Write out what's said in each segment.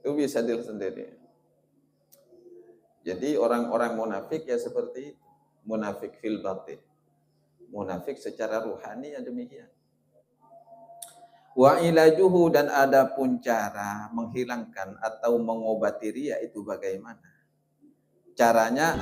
Itu bisa diri sendiri. Jadi orang-orang munafik ya seperti itu. Munafik fil batin. Munafik secara ruhani ya demikian. Wa ilajuhu, dan adapun cara menghilangkan atau mengobati riya itu bagaimana? Caranya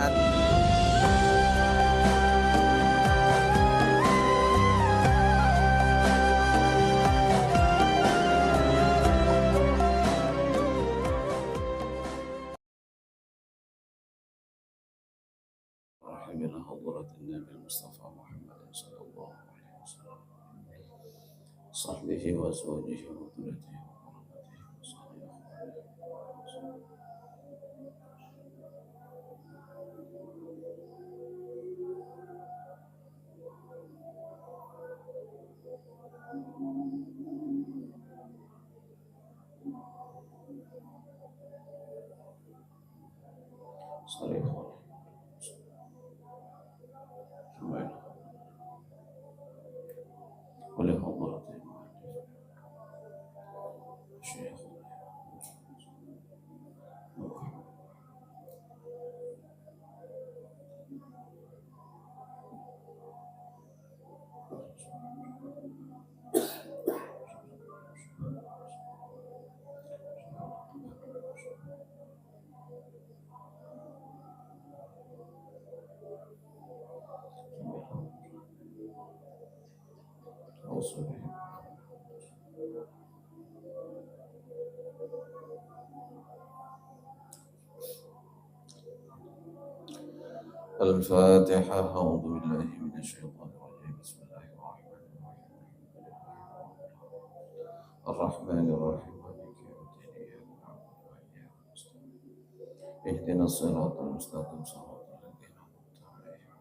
إلى حضرة النبي المصطفى محمد صلى الله عليه وسلم صحبه وأزواجه وذريته وقرابته وصحبه صريخ ولحضرة الشيخ الفاتحة. أعوذ بالله من الشيطان الرجيم. بسم الله الرحمن الرحيم. الرحمن الرحيم مالك يوم الدين. إياك نعبد وإياك نستعين. اهدنا الصراط المستقيم صراط الذين أنعمت عليهم.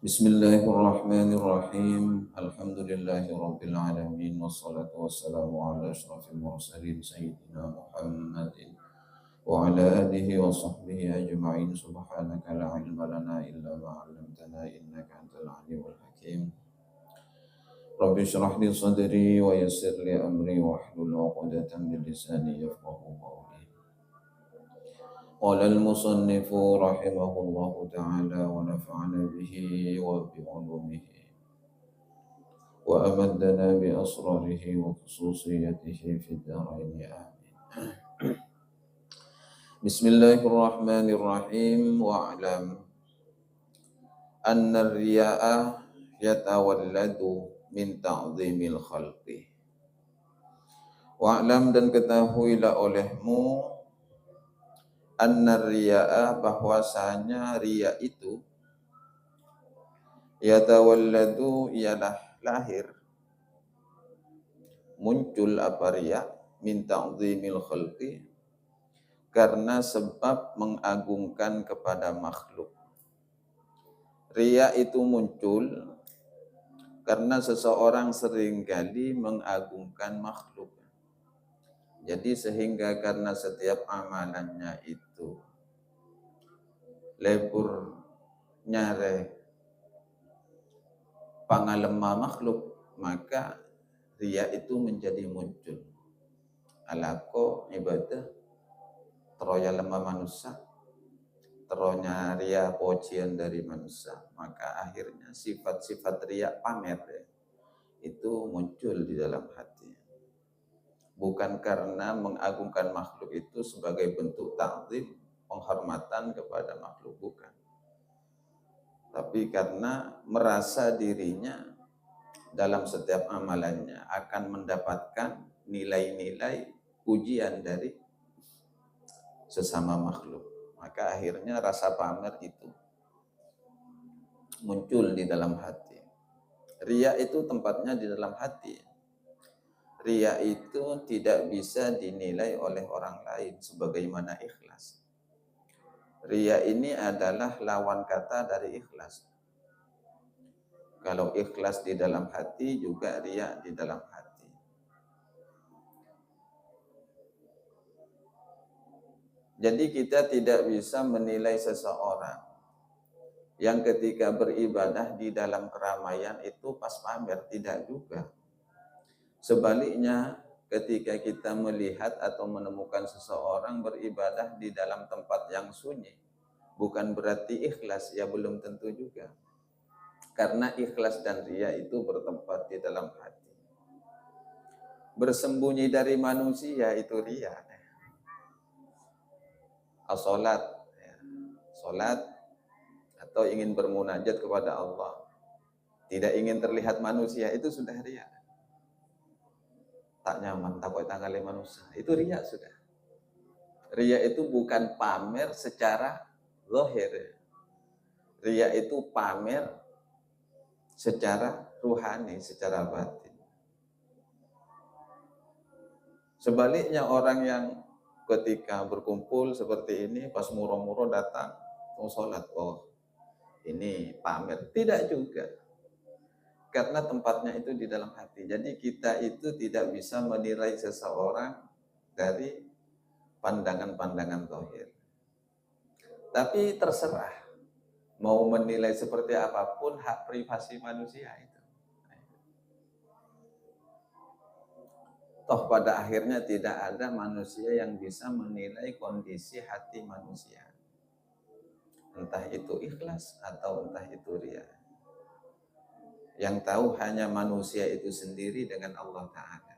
بسم الله الرحمن الرحيم. الحمد لله رب العالمين، والصلاة والسلام على أشرف المرسلين سيدنا محمد وعلى آله وصحبه أجمعين. سبحانك لا علم لنا إلا ما علمتنا إنك أنت العليم الحكيم. رب اشرح لي صدري ويسر لي أمري واحلل عقدة من لساني يفقهوا قولي. قال المصنف رحمه الله تعالى ونفعنا به وبعلومه وأمدنا بأسراره وخصوصيته في الدارين آمين. بسم الله الرحمن الرحيم. واعلم أن الرياء يتولد من تعظيم الخلق. Wa'lam, dan ketahuilah olehmu, anna riya'a, bahwasanya riya itu yatawalladu, ialah lahir, muncul apa riya, min ta'zimil khalqi, karena sebab mengagungkan kepada makhluk. Riya itu muncul karena seseorang seringkali mengagungkan makhluk. Jadi sehingga karena setiap amalannya itu lebur nyare pangalemah makhluk, maka riya itu menjadi muncul. Alako ibadah teroya lemah manusia, teronya riya pujian dari manusia, maka akhirnya sifat-sifat riya pamer itu muncul di dalam hati. Bukan karena mengagungkan makhluk itu sebagai bentuk ta'zim, penghormatan kepada makhluk, bukan. Tapi karena merasa dirinya dalam setiap amalannya akan mendapatkan nilai-nilai pujian dari sesama makhluk. Maka akhirnya rasa pamer itu muncul di dalam hati. Riya itu tempatnya di dalam hati. Riya itu tidak bisa dinilai oleh orang lain sebagaimana ikhlas. Riya ini adalah lawan kata dari ikhlas. Kalau ikhlas di dalam hati, juga riya di dalam hati. Jadi kita tidak bisa menilai seseorang yang ketika beribadah di dalam keramaian itu pas pamer, tidak juga. Sebaliknya, ketika kita melihat atau menemukan seseorang beribadah di dalam tempat yang sunyi, bukan berarti ikhlas, ya belum tentu juga. Karena ikhlas dan riya itu bertempat di dalam hati. Bersembunyi dari manusia itu riya. As-salat, ya. Salat atau ingin bermunajat kepada Allah, tidak ingin terlihat manusia, itu sudah riya. Tak nyaman, takut tanggali manusia, itu riya sudah. Riya itu bukan pamer secara zahir. Riya itu pamer secara ruhani, secara batin. Sebaliknya orang yang ketika berkumpul seperti ini, pas muro-muro datang, mau sholat, oh ini pamer. Tidak juga. Karena tempatnya itu di dalam hati. Jadi kita itu tidak bisa menilai seseorang dari pandangan-pandangan zahir. Tapi terserah. Mau menilai seperti apapun, hak privasi manusia itu. Toh pada akhirnya tidak ada manusia yang bisa menilai kondisi hati manusia. Entah itu ikhlas atau entah itu riya. Yang tahu hanya manusia itu sendiri dengan Allah Ta'ala.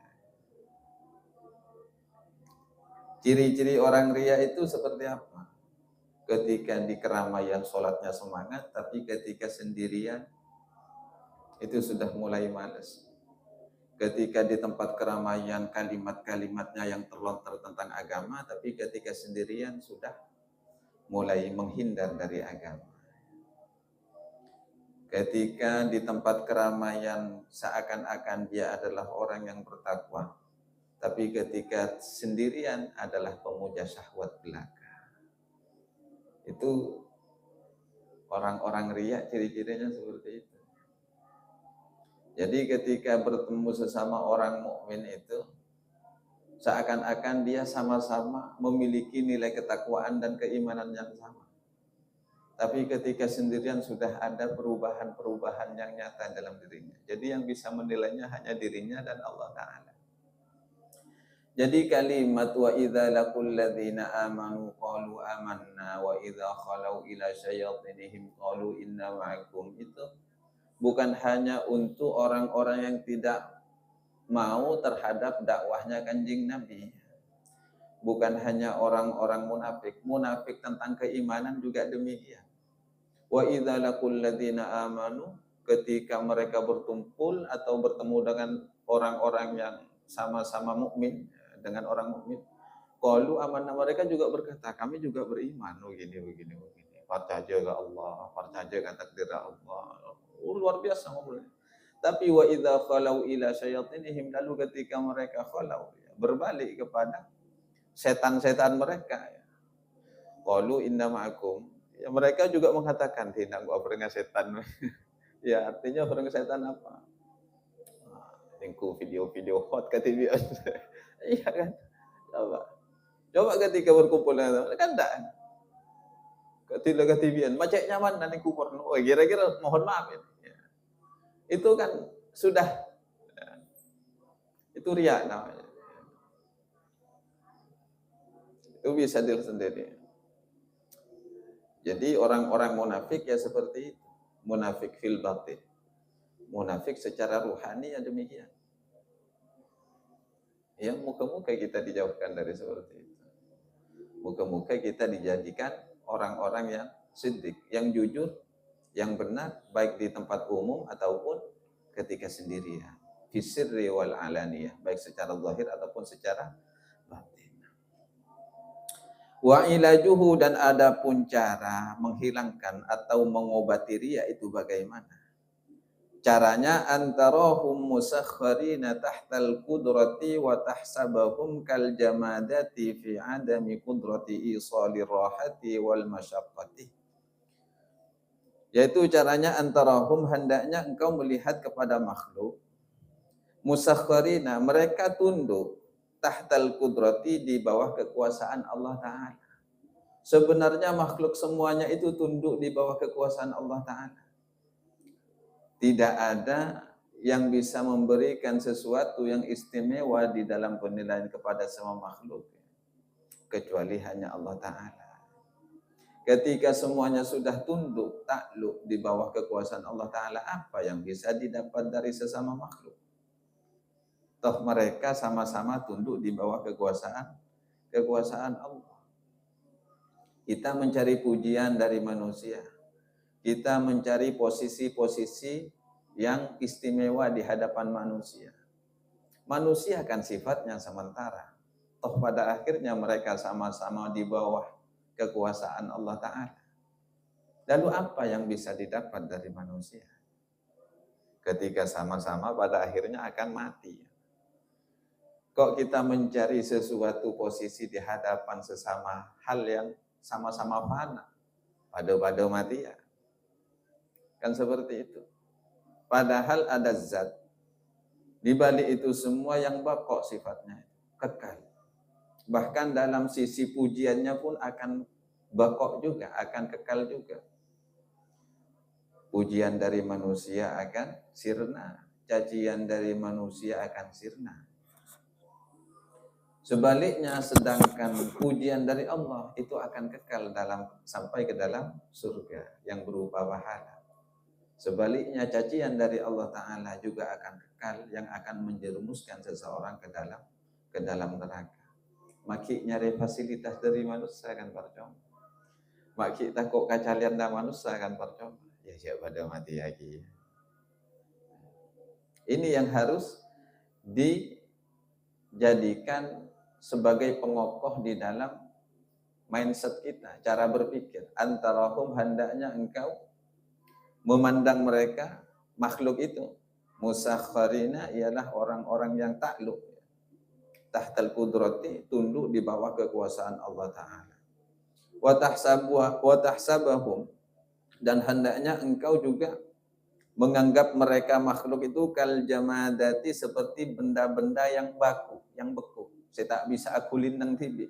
Ciri-ciri orang riya itu seperti apa? Ketika di keramaian sholatnya semangat, tapi ketika sendirian itu sudah mulai malas. Ketika di tempat keramaian kalimat-kalimatnya yang terlontar tentang agama, tapi ketika sendirian sudah mulai menghindar dari agama. Ketika di tempat keramaian seakan-akan dia adalah orang yang bertakwa, tapi ketika sendirian adalah pemuja syahwat belaka. Itu orang-orang riya, ciri-cirinya seperti itu. Jadi ketika bertemu sesama orang mukmin itu, seakan-akan dia sama-sama memiliki nilai ketakwaan dan keimanan yang sama. Tapi ketika sendirian sudah ada perubahan-perubahan yang nyata dalam dirinya. Jadi yang bisa menilainya hanya dirinya dan Allah Ta'ala. Jadi kalimat wa idza laqul ladzina amanu qalu amanna wa idza khalau ila syayatinihim qalu inna ma'akum, itu bukan hanya untuk orang-orang yang tidak mau terhadap dakwahnya Kanjeng Nabi. Bukan hanya orang-orang munafik. Munafik tentang keimanan juga demikian. Wa idza laqul ladzina amanu, ketika mereka bertumpul atau bertemu dengan orang-orang yang sama-sama mukmin, dengan orang mukmin, qalu amanna, mereka juga berkata, kami juga beriman, begini. Percaya ke Allah, percaya ke takdir Allah. Luar biasa ngobrolnya. Tapi wa idza khalau ila syayatinihim, lalu ketika mereka khalau, berbalik kepada setan-setan mereka, qalu inna ma'akum, ya, mereka juga mengatakan tidak gua dengan setan. Ya artinya dengan setan apa? Tengku video-video hot ke TV. Iya kan? Coba ketika berkumpul kan enggak. Ketika ke TV-an, macet nyaman dan kupur. Oh, kira-kira mohon maaf ya. Itu kan sudah, itu riya namanya. Itu bisa diri sendiri. Jadi orang-orang munafik ya seperti itu. Munafik fil batin. Munafik secara ruhani ya demikian. Ya muka-muka kita dijauhkan dari seperti itu. Muka-muka kita dijadikan orang-orang yang siddiq, yang jujur, yang benar, baik di tempat umum ataupun ketika sendirian. Fisirri wal alaniyah, baik secara zahir ataupun secara batin. Wa ilajuhu, dan ada pun cara menghilangkan atau mengobati riya itu bagaimana? Caranya antarahum musakhkharina tahtal qudrati wa tahsabahum kal jamadati fi adami qudrati isali rahati wal masyaqqati. Yaitu caranya antarahum, hendaknya engkau melihat kepada makhluk musakhkharina, mereka tunduk tahtal qudrati, di bawah kekuasaan Allah Ta'ala. Sebenarnya makhluk semuanya itu tunduk di bawah kekuasaan Allah Ta'ala. Tidak ada yang bisa memberikan sesuatu yang istimewa di dalam penilaian kepada semua makhluk, kecuali hanya Allah Ta'ala. Ketika semuanya sudah tunduk, takluk di bawah kekuasaan Allah Ta'ala, apa yang bisa didapat dari sesama makhluk? Toh mereka sama-sama tunduk di bawah kekuasaan Allah. Kita mencari pujian dari manusia. Kita mencari posisi-posisi yang istimewa di hadapan manusia. Manusia kan sifatnya sementara. Toh pada akhirnya mereka sama-sama di bawah kekuasaan Allah Ta'ala. Lalu apa yang bisa didapat dari manusia? Ketika sama-sama pada akhirnya akan mati. Kok kita mencari sesuatu posisi di hadapan sesama hal yang sama-sama fana, pada mati ya. Kan seperti itu. Padahal ada zat di balik itu semua yang bakok sifatnya, kekal. Bahkan dalam sisi pujiannya pun akan bakok juga, akan kekal juga. Pujian dari manusia akan sirna, cacian dari manusia akan sirna. Sebaliknya, sedangkan pujian dari Allah itu akan kekal sampai ke dalam surga yang berupa pahala. Sebaliknya, cacian dari Allah Ta'ala juga akan kekal yang akan menjerumuskan seseorang ke dalam neraka. Maki nyari fasilitas dari manusia kan percuma. Maki takut kacalian dari manusia kan percuma. Ya siapa pada mati lagi. Ini yang harus dijadikan sebagai pengokoh di dalam mindset kita, cara berpikir. Antarahum, hendaknya engkau memandang mereka, makhluk itu, musakharina ialah orang-orang yang takluk, tahtal qudrati, tunduk di bawah kekuasaan Allah Ta'ala. Wa tahsabahum, dan hendaknya engkau juga menganggap mereka makhluk itu kal jamadati, seperti benda-benda yang baku, yang beku. Saya tak bisa aku lindang tibi.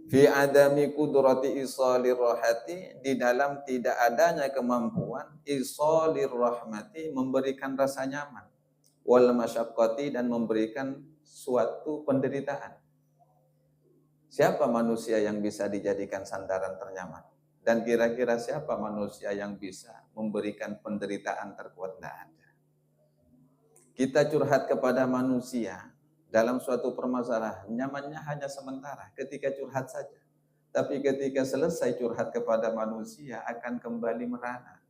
Fi adami kudrati isalir rahati, di dalam tidak adanya kemampuan isalir rahmati, memberikan rasa nyaman, wal masyaqqati, dan memberikan suatu penderitaan. Siapa manusia yang bisa dijadikan sandaran ternyaman? Dan kira-kira siapa manusia yang bisa memberikan penderitaan terkuat? Tidak ada. Kita curhat kepada manusia dalam suatu permasalahan, nyamannya hanya sementara ketika curhat saja. Tapi ketika selesai curhat kepada manusia, akan kembali merana.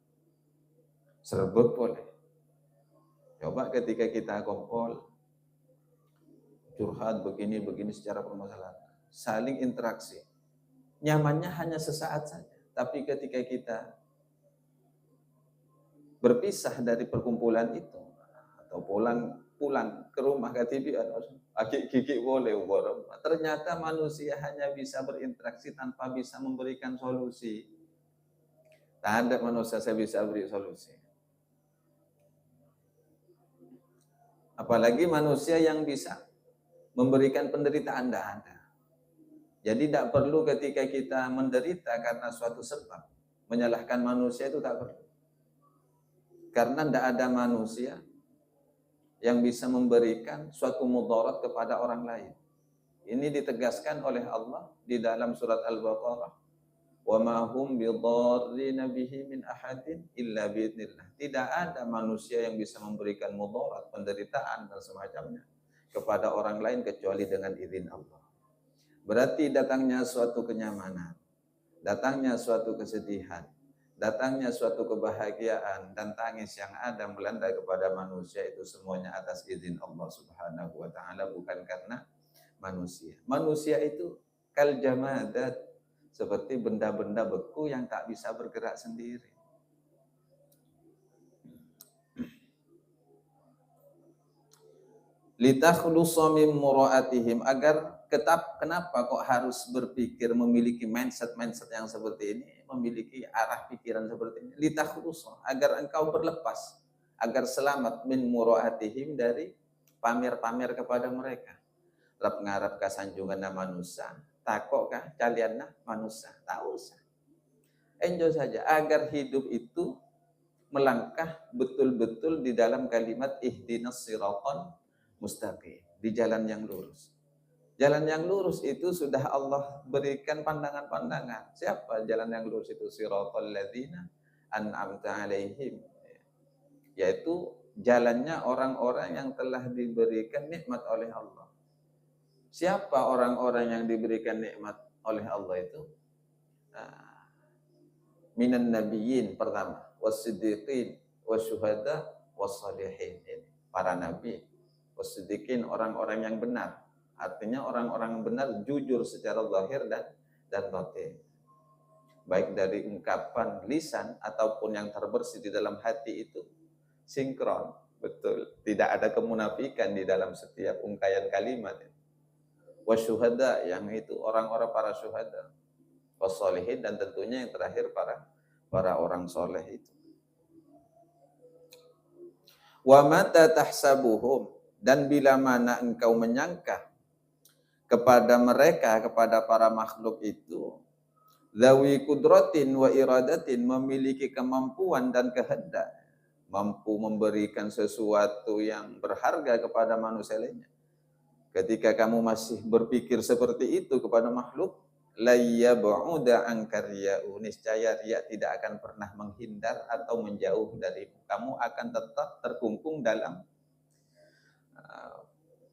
Serbuk boleh. Coba ketika kita kumpul, curhat begini-begini secara permasalahan, saling interaksi. Nyamannya hanya sesaat saja. Tapi ketika kita berpisah dari perkumpulan itu, atau pulang ke rumah KTP, gigi boleh, ternyata manusia hanya bisa berinteraksi tanpa bisa memberikan solusi. Tak ada manusia saya bisa beri solusi. Apalagi manusia yang bisa memberikan penderitaan, tidak ada. Jadi tidak perlu ketika kita menderita karena suatu sebab, menyalahkan manusia itu tak perlu. Karena tidak ada manusia yang bisa memberikan suatu mudarat kepada orang lain. Ini ditegaskan oleh Allah di dalam surat Al-Baqarah. Wa ma hum bidarrina bihi min ahadin illa biidznillah. Tidak ada manusia yang bisa memberikan mudarat, penderitaan dan semacamnya kepada orang lain kecuali dengan izin Allah. Berarti datangnya suatu kenyamanan, datangnya suatu kesedihan, datangnya suatu kebahagiaan dan tangis yang ada melanda kepada manusia, itu semuanya atas izin Allah Subhanahu wa Ta'ala, bukan karena manusia. Manusia itu kal jamadat, seperti benda-benda beku yang tak bisa bergerak sendiri. Litakhlusa min mura'atihim, agar kenapa kok harus berpikir, memiliki mindset yang seperti ini, memiliki arah pikiran seperti ini. Litakhlusa, agar engkau berlepas, agar selamat min mura'atihim, dari pamer-pamer kepada mereka. Rap ngarap kasanjungan manusia, Takokkah kalian manusia? Tak usah. Enjoy saja agar hidup itu melangkah betul-betul di dalam kalimat ihdinas siratal mustaqim, di jalan yang lurus. Jalan yang lurus itu sudah Allah berikan pandangan-pandangan. Siapa jalan yang lurus itu? Siratal ladzina an'amta alaihim. Yaitu jalannya orang-orang yang telah diberikan nikmat oleh Allah. Siapa orang-orang yang diberikan nikmat oleh Allah itu? Minan nabiyyin pertama, was-siddiqin, wasyuhada, was-salihin. Para nabi, was-siddiqin orang-orang yang benar. Artinya orang-orang yang benar jujur secara zahir dan batin. Baik dari ungkapan lisan ataupun yang terbersih di dalam hati itu sinkron, betul. Tidak ada kemunafikan di dalam setiap ungkayan kalimat. Wasyuhada yang itu orang-orang para syuhada. Was-salihin dan tentunya yang terakhir para orang soleh itu. Wa mata tahsabuhum, dan bila mana engkau menyangka kepada mereka, kepada para makhluk itu, zawi kudratin wa iradatin, memiliki kemampuan dan kehendak, mampu memberikan sesuatu yang berharga kepada manusia lainnya. Ketika kamu masih berpikir seperti itu kepada makhluk, la yab'uda anka riya'u, niscaya riya tidak akan pernah menghindar atau menjauh darimu. Kamu akan tetap terkungkung dalam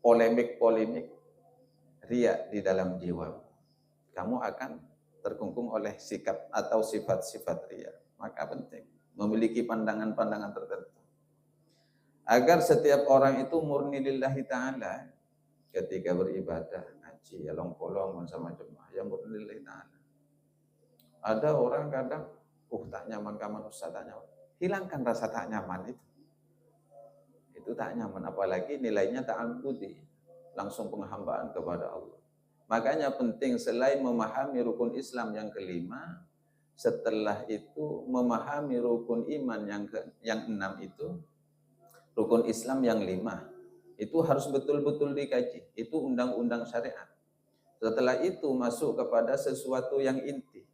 polemik-polemik riya di dalam jiwa. Kamu akan terkungkung oleh sikap atau sifat-sifat riya. Maka penting memiliki pandangan-pandangan tertentu. Agar setiap orang itu murni lillahi ta'ala ketika beribadah, ngaji, long-polong sama jemaah, yang murni lillahi ta'ala. Ada orang kadang, tak nyaman ke manusia, tak nyaman. Hilangkan rasa tak nyaman itu. Itu tak nyaman, apalagi nilainya ta'abbudi, langsung penghambaan kepada Allah. Makanya penting selain memahami rukun Islam yang kelima, setelah itu memahami rukun iman yang 6 itu, rukun Islam yang 5. Itu harus betul-betul dikaji. Itu undang-undang syariat. Setelah itu masuk kepada sesuatu yang inti,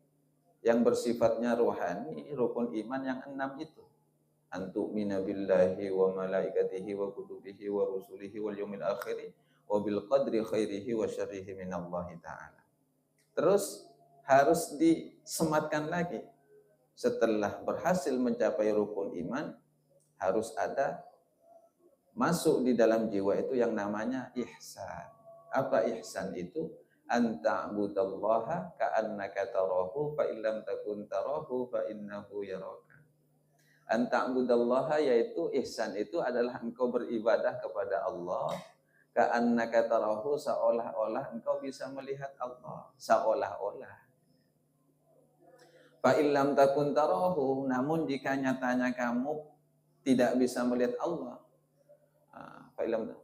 yang bersifatnya rohani, rukun iman yang 6 itu. Antu'mina billahi wa malaikatihi wa kutubihi wa rusulihi wal yawmil akhiri wa bil qadri khairihi wa syarrihi minallahi ta'ala. Terus harus disematkan lagi. Setelah berhasil mencapai rukun iman, harus ada masuk di dalam jiwa itu yang namanya ihsan. Apa ihsan itu? Anta'budallaha ka'annaka tarahu fa illam takun tarahu fa innahu yaraka. Anta'budallaha, yaitu ihsan itu adalah engkau beribadah kepada Allah ka'annaka tarahu, seolah-olah engkau bisa melihat Allah, seolah-olah. Fa illam takun tarahu, namun jika nyatanya kamu tidak bisa melihat Allah,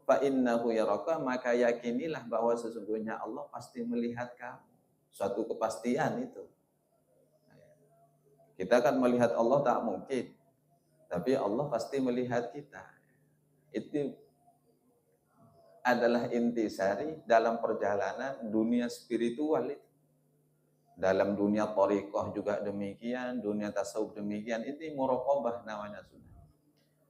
fa innahu yaraka, maka yakinilah bahwa sesungguhnya Allah pasti melihat kamu. Suatu kepastian itu. Kita kan melihat Allah tak mungkin, tapi Allah pasti melihat kita. Itu adalah intisari dalam perjalanan dunia spiritual itu. Dalam dunia thariqah juga demikian, dunia tasawuf demikian. Ini muraqabah namanya sudah.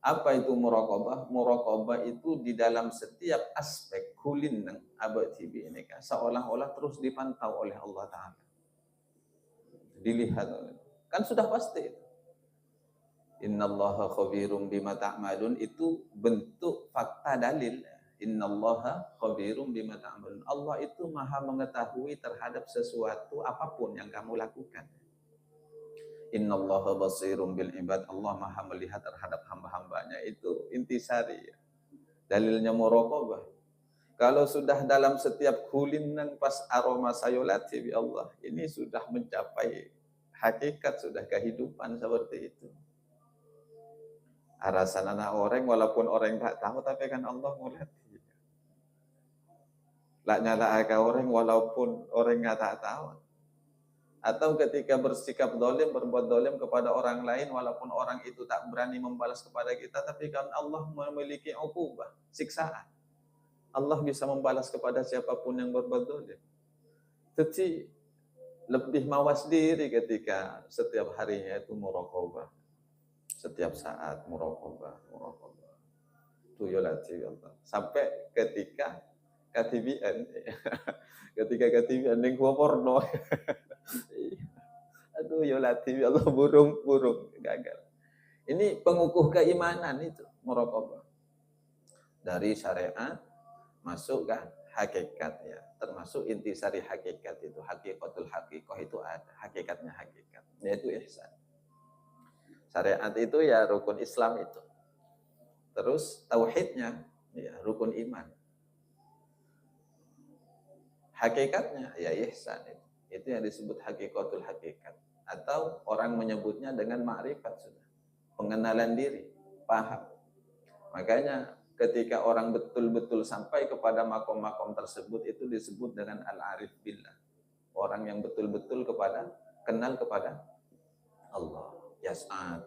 Apa itu muraqabah? Muraqabah itu di dalam setiap aspek kulin nang abadi ini kan seolah-olah terus dipantau oleh Allah Ta'ala. Dilihat oleh. Kan sudah pasti. Innallaha khabirum bima ta'malun, itu bentuk fakta dalil. Innallaha khabirum bima ta'malun. Allah itu maha mengetahui terhadap sesuatu apapun yang kamu lakukan. Innallaha basirum bil ibad, Allah maha melihat terhadap hamba-hambanya. Itu intisari. Dalilnya muraqabah. Kalau sudah dalam setiap kulinan pas aroma sayolati bi Allah, ini sudah mencapai hakikat, sudah kehidupan seperti itu. Arasan anak orang, walaupun orang tak tahu, tapi kan Allah melihat. Lah nyala agak orang, walaupun orang tak tahu. Atau ketika bersikap dolim, berbuat dolim kepada orang lain, walaupun orang itu tak berani membalas kepada kita, tapi kan Allah memiliki uqubah, siksaan. Allah bisa membalas kepada siapapun yang berbuat dolim. Jadi lebih mawas diri ketika setiap harinya itu muraqabah. Setiap saat muraqabah. Itu ya Allah. Sampai ketika katibian, ketika katibian ning gua porno. Aduh ya Latif, ya Allah, burung gagal. Ini pengukuh keimanan itu muraqabah. Dari syariat masuk ke hakikat ya. Termasuk intisari hakikat itu, hakikatul hakikah itu ada, hakikatnya hakikat, yaitu ihsan. Syariat itu ya rukun Islam itu. Terus tauhidnya ya rukun iman. Hakikatnya ya ihsan itu. Itu yang disebut hakikatul hakikat. Atau orang menyebutnya dengan ma'rifat sudah. Pengenalan diri, paham. Makanya ketika orang betul-betul sampai kepada makom-makom tersebut itu disebut dengan al-arif billah. Orang yang betul-betul kenal kepada Allah. Yas'ad,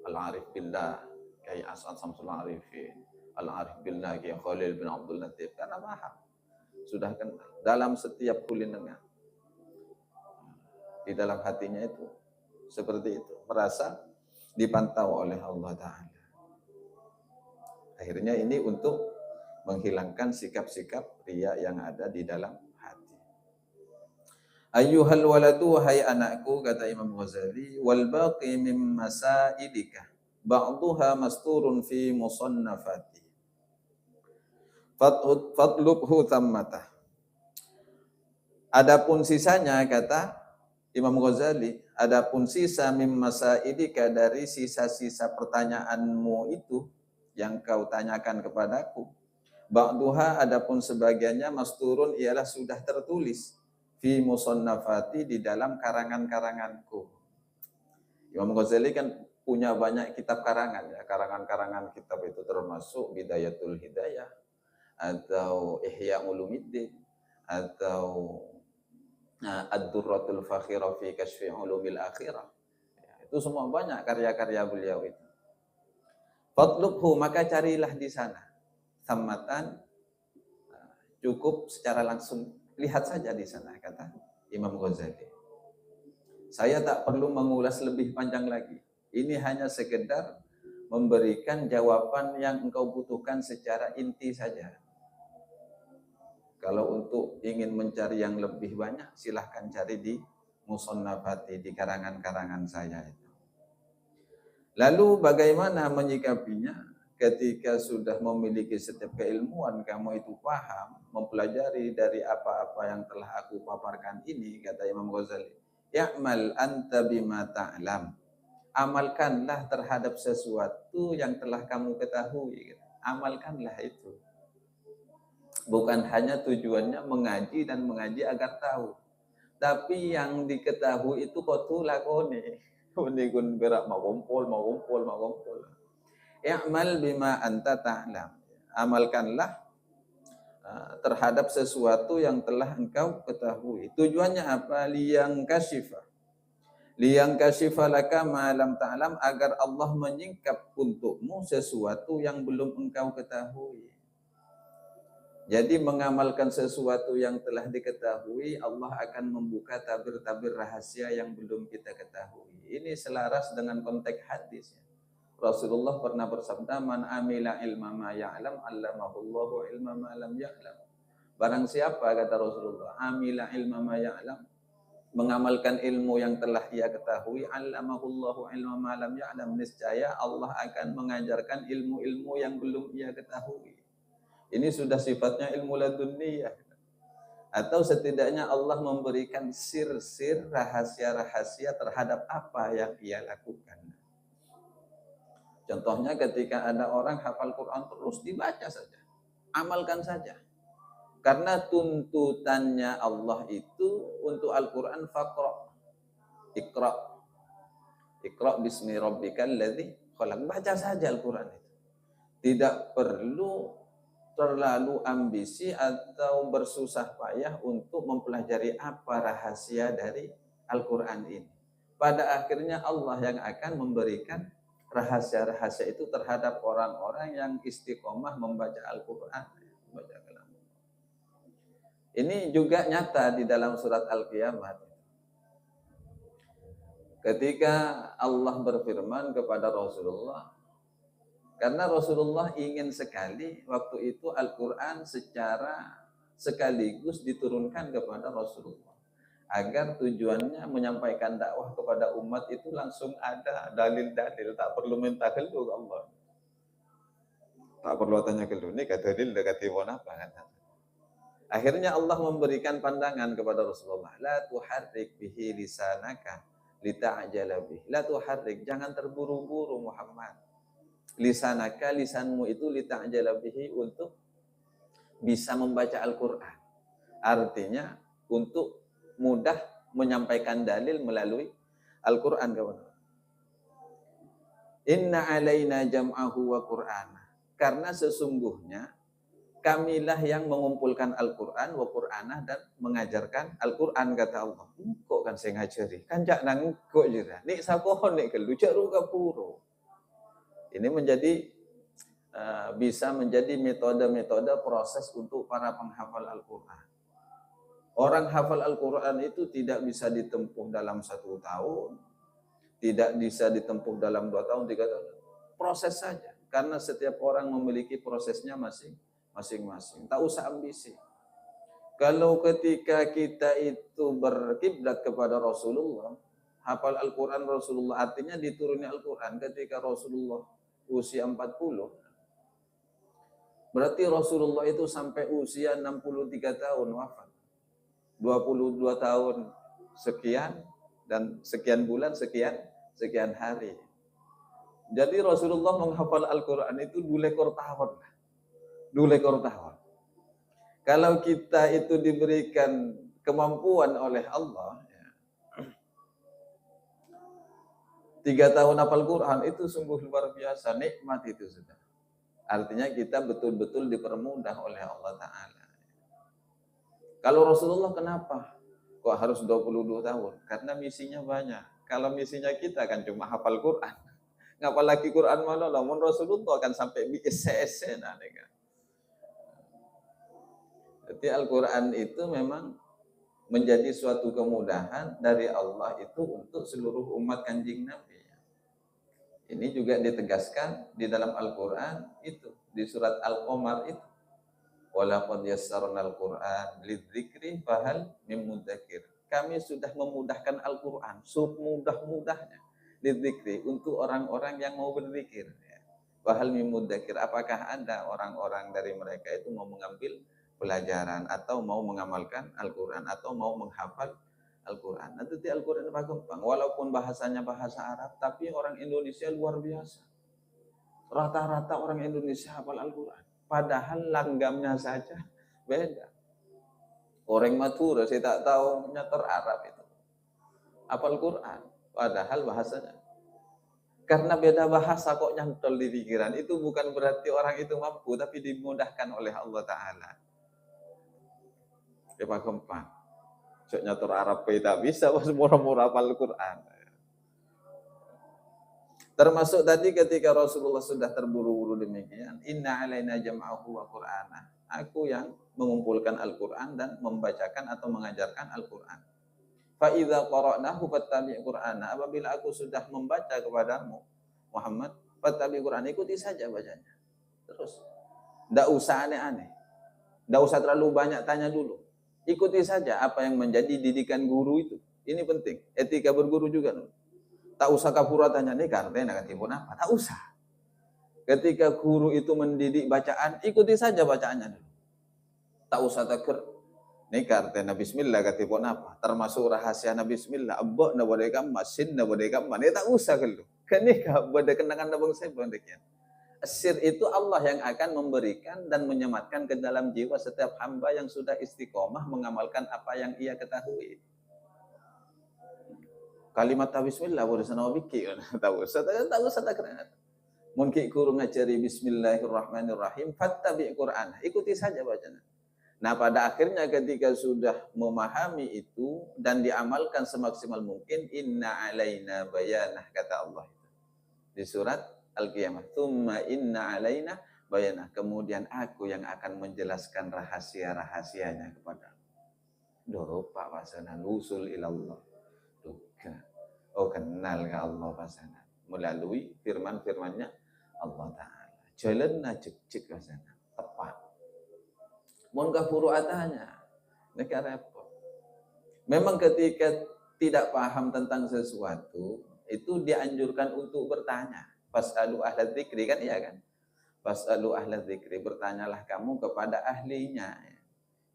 al-arif billah, kayak As'ad Samsul Arifin, al-arif billah kayak Khalil bin Abdul Latif. Karena paham. Sudah kenal. Dalam setiap kulinengan. Di dalam hatinya itu seperti itu, merasa dipantau oleh Allah Ta'ala. Akhirnya ini untuk menghilangkan sikap-sikap riya yang ada di dalam hati. Ayyuhal waladu, wahai anakku, kata Imam Ghazali, wal baqi mim masaidika ba'duha masturun fi musannafati fatlubhu thammatah. Adapun sisanya, kata Imam Ghazali, adapun sisa mim masaidika, dari sisa-sisa pertanyaanmu itu yang kau tanyakan kepadaku, ba'duha, adapun sebagiannya, masturun, ialah sudah tertulis, fi musannafati, di dalam karangan-karanganku. Imam Ghazali kan punya banyak kitab karangan ya, karangan-karangan kitab itu termasuk Bidayatul Hidayah atau Ihya Ulumiddin atau Ad-Durratul Fakhirah fi Kashfi Ulumil Akhirah. Itu semua banyak karya-karya beliau itu. Fatlubhu, maka carilah di sana. Thammatan, cukup secara langsung lihat saja di sana, kata Imam Ghazali. Saya tak perlu mengulas lebih panjang lagi. Ini hanya sekedar memberikan jawaban yang engkau butuhkan secara inti saja. Kalau untuk ingin mencari yang lebih banyak, silahkan cari di musannafati, di karangan-karangan saya itu. Lalu bagaimana menyikapinya ketika sudah memiliki setiap keilmuan, kamu itu paham, mempelajari dari apa-apa yang telah aku paparkan ini, kata Imam Ghazali. Ya'mal anta bima ta'lam. Amalkanlah terhadap sesuatu yang telah kamu ketahui. Amalkanlah itu. Bukan hanya tujuannya mengaji dan mengaji agar tahu. Tapi yang diketahui itu kotu lakoni. Unikun berak magumpul. I'mal bima anta ta'lam. Amalkanlah terhadap sesuatu yang telah engkau ketahui. Tujuannya apa? Liyang kasyifa laka ma lam ta'lam, agar Allah menyingkap untukmu sesuatu yang belum engkau ketahui. Jadi mengamalkan sesuatu yang telah diketahui, Allah akan membuka tabir-tabir rahasia yang belum kita ketahui. Ini selaras dengan konteks hadis. Rasulullah pernah bersabda, man amila ilma ma ya'lam, allamahullahu ilma ma lam ya'lam. Barang siapa, kata Rasulullah, amila ilma ma ya'lam, mengamalkan ilmu yang telah ia ketahui, allamahullahu ilma ma lam ya'lam, niscaya Allah akan mengajarkan ilmu-ilmu yang belum ia ketahui. Ini sudah sifatnya ilmu ladunniyah. Atau setidaknya Allah memberikan sir-sir, rahasia-rahasia terhadap apa yang ia lakukan. Contohnya ketika ada orang hafal Quran terus, dibaca saja, amalkan saja. Karena tuntutannya Allah itu untuk Al-Quran, faqra, Iqra bismi rabbikal ladzi khalaq. Baca saja Al-Quran itu. Tidak perlu terlalu ambisi atau bersusah payah untuk mempelajari apa rahasia dari Al-Quran ini. Pada akhirnya Allah yang akan memberikan rahasia-rahasia itu terhadap orang-orang yang istiqomah membaca Al-Quran. Ini juga nyata di dalam surat Al-Qiyamah. Ketika Allah berfirman kepada Rasulullah, karena Rasulullah ingin sekali waktu itu Al-Quran secara sekaligus diturunkan kepada Rasulullah. Agar tujuannya menyampaikan dakwah kepada umat itu langsung ada dalil-dalil, tak perlu minta kelu Allah. Tak perlu tanya kelu, ini kata dalil kata apa kata. Akhirnya Allah memberikan pandangan kepada Rasulullah, la tuharrik bihi lisanaka lita'jala bih. La tuharrik, jangan terburu-buru Muhammad. Lisanaka, lisanmu itu lita'jala bihi, untuk bisa membaca Al-Qur'an. Artinya untuk mudah menyampaikan dalil melalui Al-Qur'an, kawan. Inna alaina jam'ahu wa qur'ana. Karena sesungguhnya kamilah yang mengumpulkan Al-Quran wa Qur'anah dan mengajarkan Al-Quran, kata Allah. Kok kan saya ngajari? Kan jak nang kok jira. Nik sakohon nik kelu jak ruka puro. Ini menjadi bisa menjadi metode-metode proses untuk para penghafal Al-Quran. Orang hafal Al-Quran itu tidak bisa ditempuh dalam 1 tahun, tidak bisa ditempuh dalam 2 tahun, 3 tahun. Proses saja. Karena setiap orang memiliki prosesnya masing-masing. Tak usah ambisi. Kalau ketika kita itu berkiblat kepada Rasulullah, hafal Al-Quran Rasulullah, artinya dituruni Al-Quran ketika Rasulullah usia 40. Berarti Rasulullah itu sampai usia 63 tahun wafat. 22 tahun sekian dan sekian bulan, sekian hari. Jadi Rasulullah menghafal Al-Quran itu 2 tahun. 2 tahun. Kalau kita itu diberikan kemampuan oleh Allah, 3 tahun hafal Quran itu sungguh luar biasa, nikmat itu sudah. Artinya kita betul-betul dipermudah oleh Allah Ta'ala. Kalau Rasulullah kenapa? Kok harus 22 tahun? Karena misinya banyak. Kalau misinya kita kan cuma hafal Quran. Ngapa lagi Quran malah, namun Rasulullah kan sampai esse-esse. Jadi Al-Quran itu memang menjadi suatu kemudahan dari Allah itu untuk seluruh umat Kanjeng Nabi. Ini juga ditegaskan di dalam Al-Quran itu, di surat Al-Qamar itu. Walaqad yassarnal Qur'an lidzikri fahal mim mudzakir. Kami sudah memudahkan Al-Quran semudah-mudahnya lidzikri, untuk orang-orang yang mau berzikir. Fahal mim mudzakir, apakah ada orang-orang dari mereka itu mau mengambil pelajaran atau mau mengamalkan Al-Quran atau mau menghafal Al-Quran. Nanti Al-Quran gampang, walaupun bahasanya bahasa Arab, tapi orang Indonesia luar biasa. Rata-rata orang Indonesia hafal Al-Quran. Padahal langgamnya saja beda. Orang Madura saya tak tahu nyator Arab itu hafal Quran, padahal bahasanya. Karena beda bahasa kok nyantol di pikiran. Itu bukan berarti orang itu mampu, tapi dimudahkan oleh Allah Ta'ala. Coba gampang. Cok nyator Arab tak bisa, pas murah-murah hafal Quran. Termasuk tadi ketika Rasulullah sudah terburu-buru demikian, inna alaina jam'ahu wa qur'ana. Aku yang mengumpulkan Al-Quran dan membacakan atau mengajarkan Al-Quran. Fa idza qara'nahu fattabi' qur'ana. Apabila aku sudah membaca kepadamu Muhammad, fattabi' qur'ana, ikuti saja bacanya. Terus enggak usah aneh-aneh. Enggak usah terlalu banyak tanya dulu. Ikuti saja apa yang menjadi didikan guru itu. Ini penting. Etika berguru juga. Tak usah kapura tanya nih karena katipun apa, tak usah. Ketika guru itu mendidik bacaan, ikuti saja bacaannya dulu. Tak usah takir nih karena bismillah katipun apa, termasuk rahasia bismillah, abba na bodai kam masin na bodai kam mana, tak usah kalau. Kenika bodai kenangan nabang saya bondekian. Sir itu Allah yang akan memberikan dan menyematkan ke dalam jiwa setiap hamba yang sudah istiqomah mengamalkan apa yang ia ketahui. Kalimat bismillah boleh sana biki, tak usah tak kena. Mungkin guru ngajari bismillahirrahmanirrahim, fattabi' Qur'an, ikuti saja bacanya. Nah pada akhirnya ketika sudah memahami itu dan diamalkan semaksimal mungkin, inna alaina bayanah, kata Allah di surat Al-Qiyamah. Tsumma inna alaina bayanah, kemudian aku yang akan menjelaskan rahasia-rahasianya kepada. Lupa pasanan usul ilallah. Duka. Oh kenal ke Allah pasanan melalui firman-firmannya Allah Ta'ala. Jalan na cek pasanan. Tepat. Mun kafuru atanya. Mereka repot. Memang ketika tidak paham tentang sesuatu, itu dianjurkan untuk bertanya. Fas'alu ahla dzikri kan iya kan? Fas'alu ahla dzikri, bertanyalah kamu kepada ahlinya.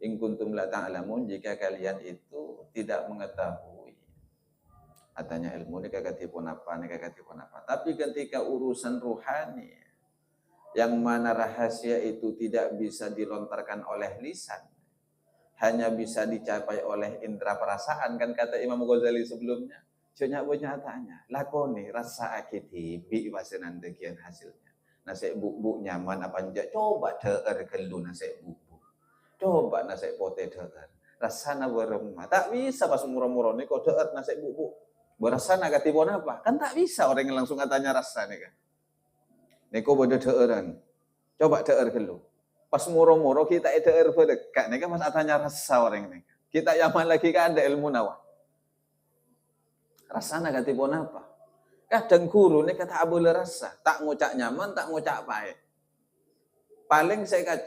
In kuntum la ta'lamun, jika kalian itu tidak mengetahui. Katanya ilmu ini kakatipun apa, Tapi ketika urusan ruhani, yang mana rahasia itu tidak bisa dilontarkan oleh lisan, hanya bisa dicapai oleh indera perasaan, kan kata Imam Ghazali sebelumnya. Conya tanya, lakoni rasa akiti bi wasenan dekian hasilnya. Nasi bubuk nyaman apa enggak? Coba teer kelu nasi bubuk. Coba nasi pote teer. Rasana beremah. Tak bisa pas murah-murah ni kau teer nasi bubuk. Berasana katibon apa? Kan tak bisa orang yang langsung katanya rasa ni kan. Ni kau bodoh teeran. Coba teer kelu. Pas murah-murah kita teer berdekat ni kan pas katanya rasa orang ni. Kita yaman lagi kan ada ilmu nawa. Rasana katibon apa? Kadang guru ni kata boleh rasa, tak ngucap nyaman, tak ngucap baik. Paling saya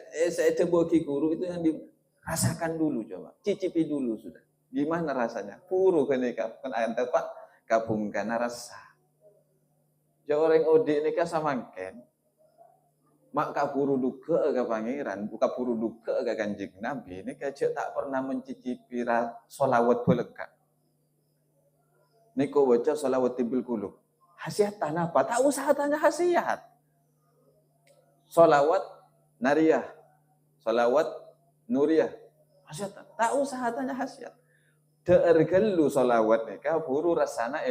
bagi guru itu yang dirasakan dulu coba, cicipi dulu sudah. Gimana rasanya? Puru kenika kan ayat tepat kabungkan rasa. Jo orang odi ni kan samangken. Mak kaburu duka ke pangeran, buka buru duka ke Kanjeng Nabi ni kecek tak pernah mencicipi solawat belekat. Niko baca solawat tibil kulub. Hasiatan apa? Tak usah tanya hasiat. Solawat nariyah. Solawat nuriyah. Hasiatan. Tak usah tanya hasiat. Deergelu solawat nika buru rasana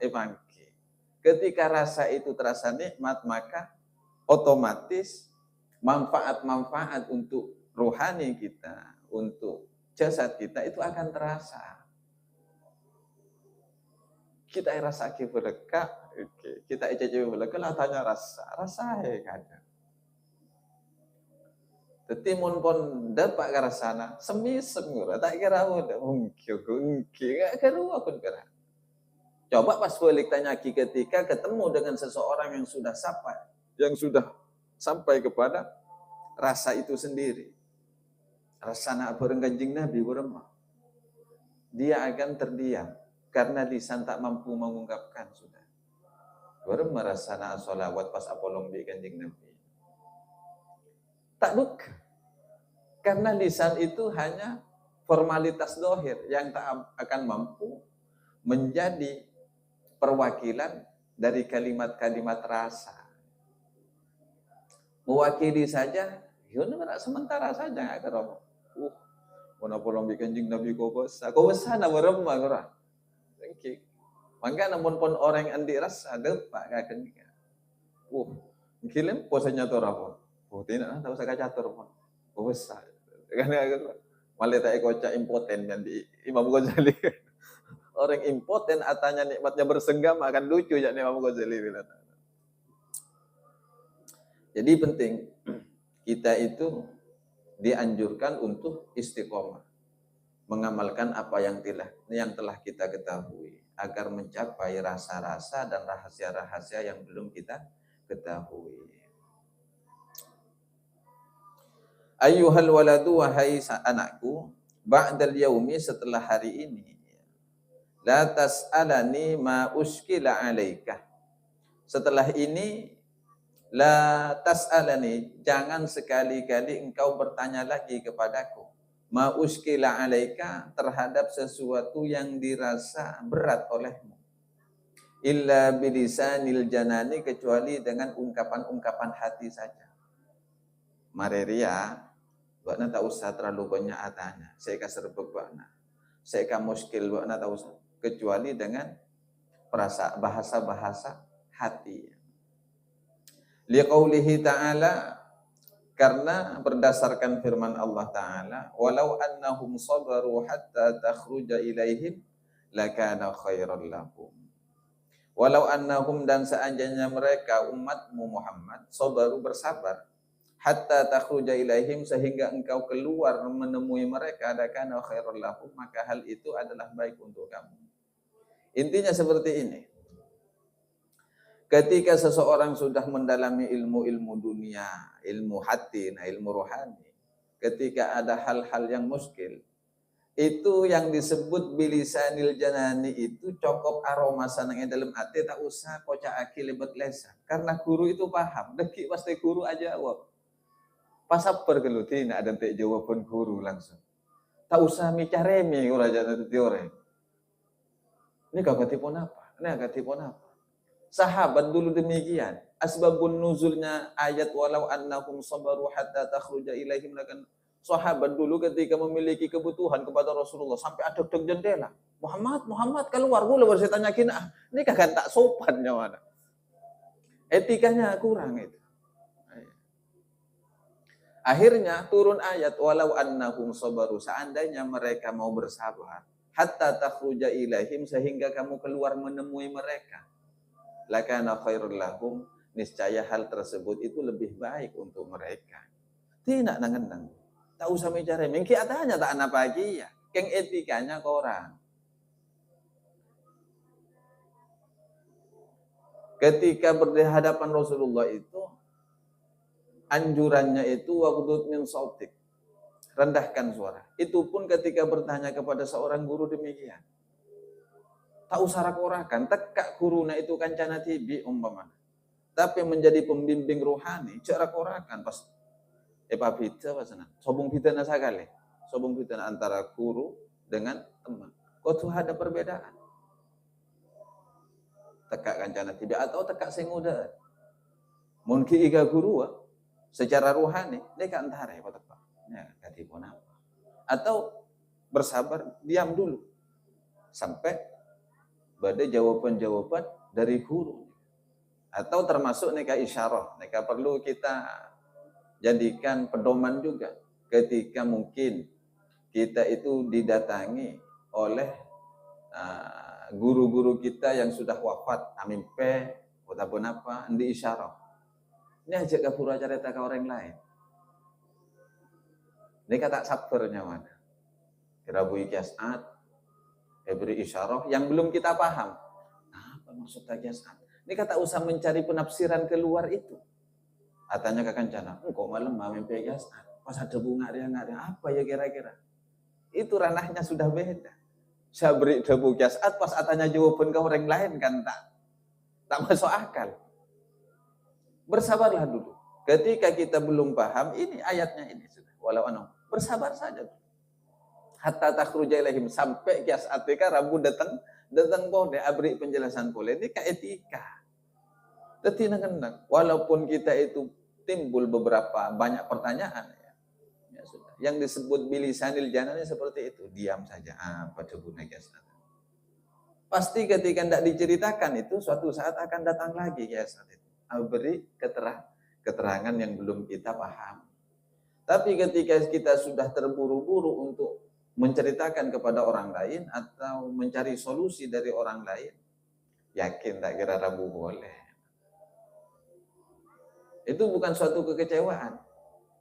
evangki. Ketika rasa itu terasa nikmat, maka otomatis manfaat-manfaat untuk rohani kita, untuk jasad kita itu akan terasa. Kita rasa berdekat, kita ijajah berdekat lah tanya rasa kada. Tetimun pun dapat ke rasana, semisem ngura, tak kira udah mungkin, gak kira pun kira. Coba pas balik tanya ketika ketemu dengan seseorang yang sudah sampai kepada rasa itu sendiri. Rasana bareng Kanjeng Nabi beremah. Dia akan terdiam. Karena lisan tak mampu mengungkapkan sudah. Baru merasana sholawat pas apolong di Kanjeng Nabi. Tak duka. Karena lisan itu hanya formalitas dohir yang tak akan mampu menjadi perwakilan dari kalimat-kalimat rasa. Mewakili saja, sementara saja nggak kerana. Mana apolong di Kanjeng Nabi kau besar nak beremah korang. Maka namun pun orang yang andi rasa depak kakan ni. Kilim posanya tu rapor. Tidak tahu saya catur pun. Besar. Kan malah tak kocak impoten yang di Imam Ghazali. Orang impoten atanya nikmatnya bersenggam akan lucu ya Imam Ghazali bilang. Jadi penting kita itu dianjurkan untuk istiqomah. Mengamalkan apa yang telah kita ketahui agar mencapai rasa-rasa dan rahasia-rahasia yang belum kita ketahui. Ayyuhal waladu, wahai anakku, ba'dal yaumi, setelah hari ini, la tas'alani ma uskila alaika. Setelah ini, la tas'alani, jangan sekali-kali engkau bertanya lagi kepadaku. Ma uskila alaika, terhadap sesuatu yang dirasa berat olehmu. Illa bilisanil janani, kecuali dengan ungkapan-ungkapan hati saja. Mareria, bakna tak usah terlalu banyak atanya. Saya serbuk bakna. Saya muskil bakna tak usah. Kecuali dengan bahasa-bahasa hati. Liqaulihi ta'ala, karena berdasarkan firman Allah Ta'ala, walau annahum sabaru hatta takhruja ilaihim lakana khairan lahum. Walau annahum, dan seandainya mereka umatmu Muhammad sabaru bersabar hatta takhruja ilaihim, sehingga engkau keluar menemui mereka, lakana khairul lahum, maka hal itu adalah baik untuk kamu. Intinya seperti ini. Ketika seseorang sudah mendalami ilmu-ilmu dunia, ilmu hati, ilmu rohani, ketika ada hal-hal yang muskil, itu yang disebut bilisanil janani, itu cokop aroma sanangnya dalam hati, tak usah kocak akil lebat lesan. Karena guru itu paham, deki pasti guru aja jawab. Pasap pergeluti, nak ada jawaban guru langsung. Tak usah micaremi raja nanti teori. Ini kagak tipu apa? Ini kagak tipu apa? Sahabat dulu demikian. Asbabun nuzulnya ayat walau annahum sabaru hatta takhruja ilaihim, lakan sahabat dulu ketika memiliki kebutuhan kepada Rasulullah sampai ada deg jendela. Muhammad keluar, gue baru saya tanyakin, ini kagak tak sopan mana. Etikanya kurang itu. Akhirnya turun ayat walau annahum sabaru, seandainya mereka mau bersabar, hatta takhruja ilaihim, sehingga kamu keluar menemui mereka, lakana khairul lahum, niscaya hal tersebut itu lebih baik untuk mereka. Tidak nangan-nang. Tak usah mencari. Mungkin adanya tak anak pagi ya. Keng etikanya korang. Ketika berhadapan Rasulullah itu, anjurannya itu waghdud min sautik, rendahkan suara. Itu pun ketika bertanya kepada seorang guru demikian. Tak usah rakorakan, tekak guruna itu kancana tibi umpamanya. Tapi menjadi pembimbing rohani, cak rakorakan pas pabita pasana. Sobung pitana sagale. Sobung pitana antara guru dengan teman. Kau tuh ada perbedaan. Tekak kancana tibi atau tekak senguda. Mungkin iga guru secara rohani, mereka antara ya Pak. Ya, katipun apa. Atau bersabar, diam dulu. Sampai pada jawaban-jawaban dari guru. Atau termasuk neka isyarah. Neka perlu kita jadikan pedoman juga. Ketika mungkin kita itu didatangi oleh guru-guru kita yang sudah wafat. Amimpe, ataupun apa, di isyarah. Ini ajak ke pura cerita ke orang lain. Ini kata sabarnya mana? Kirabu kiasat, beri isyarah yang belum kita paham. Apa maksud kiasat? Ini kata usah mencari penafsiran keluar itu. Katanya ke kancana, kok malam mimpi kiasat? Pas ada bunga dia nggak ada apa ya kira-kira? Itu ranahnya sudah beda. Saya beri debu kiasat, pas atanya jawaban ke orang lain kan tak masuk akal. Bersabarlah dulu. Ketika kita belum paham, ini ayatnya ini sudah. Walau anu, bersabar saja. Hatta takhruja ilaihim, sampai kias atika rabu datang boleh abri penjelasan boleh. Ini ka etika. Tetapi nang walaupun kita itu timbul beberapa banyak pertanyaan ya sudah. Yang disebut bilisanil janani seperti itu, diam saja. Apa gunanya kias atika? Pasti ketika tidak diceritakan itu suatu saat akan datang lagi kias atika. Beri keterangan yang belum kita paham. Tapi ketika kita sudah terburu-buru untuk menceritakan kepada orang lain atau mencari solusi dari orang lain, yakin tak kira rabu boleh. Itu bukan suatu kekecewaan,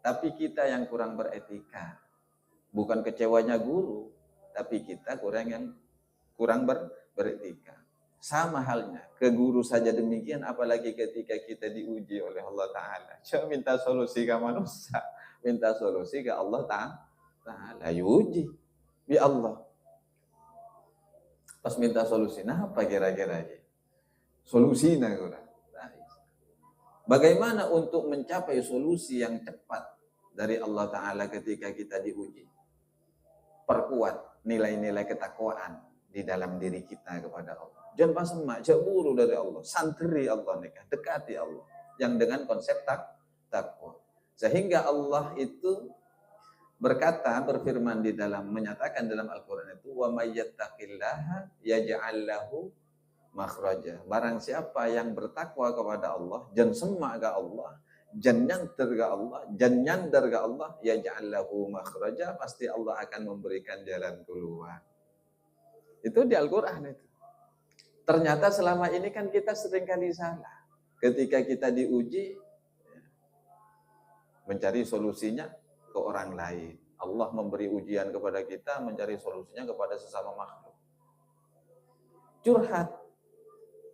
tapi kita yang kurang beretika. Bukan kecewanya guru, tapi kita kurang beretika. Sama halnya, ke guru saja demikian, apalagi ketika kita diuji oleh Allah Ta'ala. Coba minta solusi ke manusia, minta solusi ke Allah Ta'ala. Yuji, ya Allah. Pas minta solusi, nah apa kira-kira? Solusinya kurang. Bagaimana untuk mencapai solusi yang cepat dari Allah Ta'ala ketika kita diuji? Perkuat nilai-nilai ketakwaan di dalam diri kita kepada Allah. Jangan pas emak, jauh dari Allah, santri Allah nikah, dekati Allah. Yang dengan konsep takwa. Sehingga Allah itu berfirman di dalam, menyatakan dalam Al-Quran itu, wa may yattaqillaha yaj'al lahu makhraja. Barang siapa yang bertakwa kepada Allah, jan semak ke Allah, jan nyantar ke Allah, jan nyandar ke Allah, yaj'al lahu makhraja, pasti Allah akan memberikan jalan keluar. Itu di Al-Quran itu. Ternyata selama ini kan kita seringkali salah. Ketika kita diuji, mencari solusinya ke orang lain. Allah memberi ujian kepada kita, mencari solusinya kepada sesama makhluk. Curhat.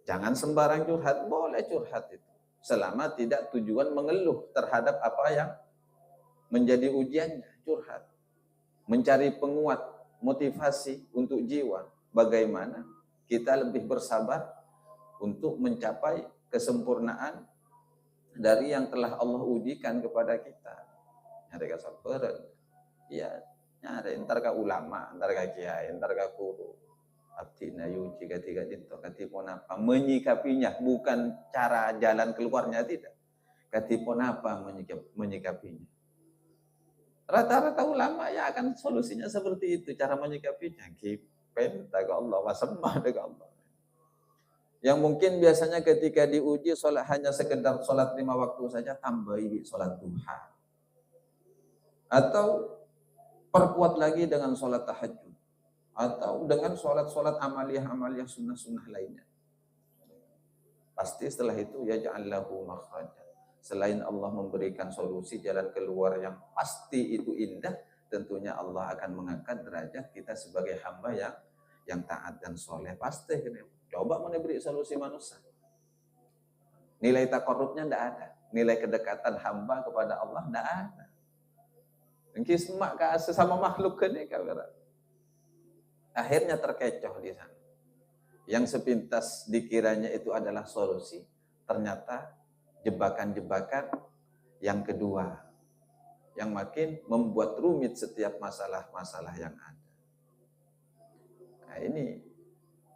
Jangan sembarang curhat, boleh curhat itu. Selama tidak tujuan mengeluh terhadap apa yang menjadi ujiannya, curhat. Mencari penguat, motivasi untuk jiwa. Bagaimana kita lebih bersabar untuk mencapai kesempurnaan dari yang telah Allah ujikan kepada kita. Nyari kesabaran. Ya, nyari entar ka ulama, entar ka kiai, entar ka guru. Abdina yuji ketika itu katipun apa menyikapinya, bukan cara jalan keluarnya, tidak. Katipun apa menyikapinya. Rata-rata ulama ya akan solusinya seperti itu, cara menyikapinya. Kipen daga Allah, wasemah daga Allah. Yang mungkin biasanya ketika diuji sholat hanya sekedar sholat 5 waktu saja, tambahi sholat duha. Atau perkuat lagi dengan sholat tahajud. Atau dengan sholat-sholat amaliyah-amaliyah sunnah-sunnah lainnya. Pasti setelah itu ya ja'allahu makhraja. Selain Allah memberikan solusi jalan keluar yang pasti itu indah, tentunya Allah akan mengangkat derajat kita sebagai hamba yang taat dan soleh. Pasti. Coba menebrik solusi manusia. Nilai takarrubnya tidak ada. Nilai kedekatan hamba kepada Allah tidak ada. Mungkin semak sesama makhluk ini kamera. Akhirnya terkecoh di sana. Yang sepintas dikiranya itu adalah solusi, ternyata jebakan-jebakan yang kedua, yang makin membuat rumit setiap masalah-masalah yang ada. Nah ini,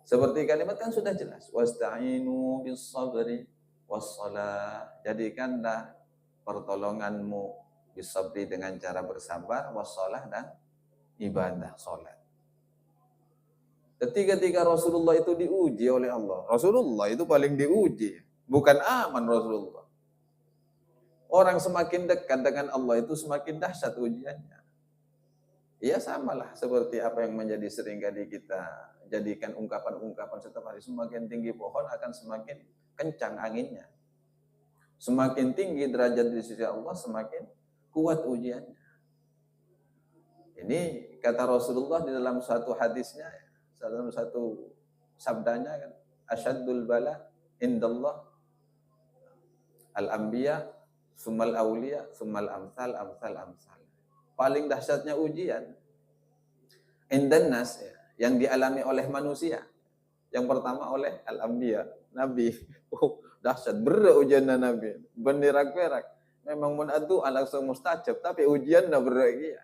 seperti kalimat kan sudah jelas. Wasta'inu bis-sabri was-shalah. Jadikanlah pertolonganmu bis-sabri dengan cara bersabar, was-shalah dan ibadah, sholat. Ketika Rasulullah itu diuji oleh Allah. Rasulullah itu paling diuji. Bukan aman Rasulullah. Orang semakin dekat dengan Allah itu semakin dahsyat ujiannya. Ya samalah seperti apa yang menjadi seringkali kita jadikan ungkapan-ungkapan setiap hari. Semakin tinggi pohon akan semakin kencang anginnya. Semakin tinggi derajat di sisi Allah, semakin kuat ujiannya. Ini kata Rasulullah di dalam satu hadisnya, dalam satu sabdanya kan, asyaddul bala indallah al-anbiya summal awliya summal amsal. Paling dahsyatnya ujian indan nas, yang dialami oleh manusia. Yang pertama oleh al-anbiya, nabi. Dahsyat berat ujiannya nabi. Benerak-berak. Memang mun adu langsung mustajab, tapi ujiannya berat ya.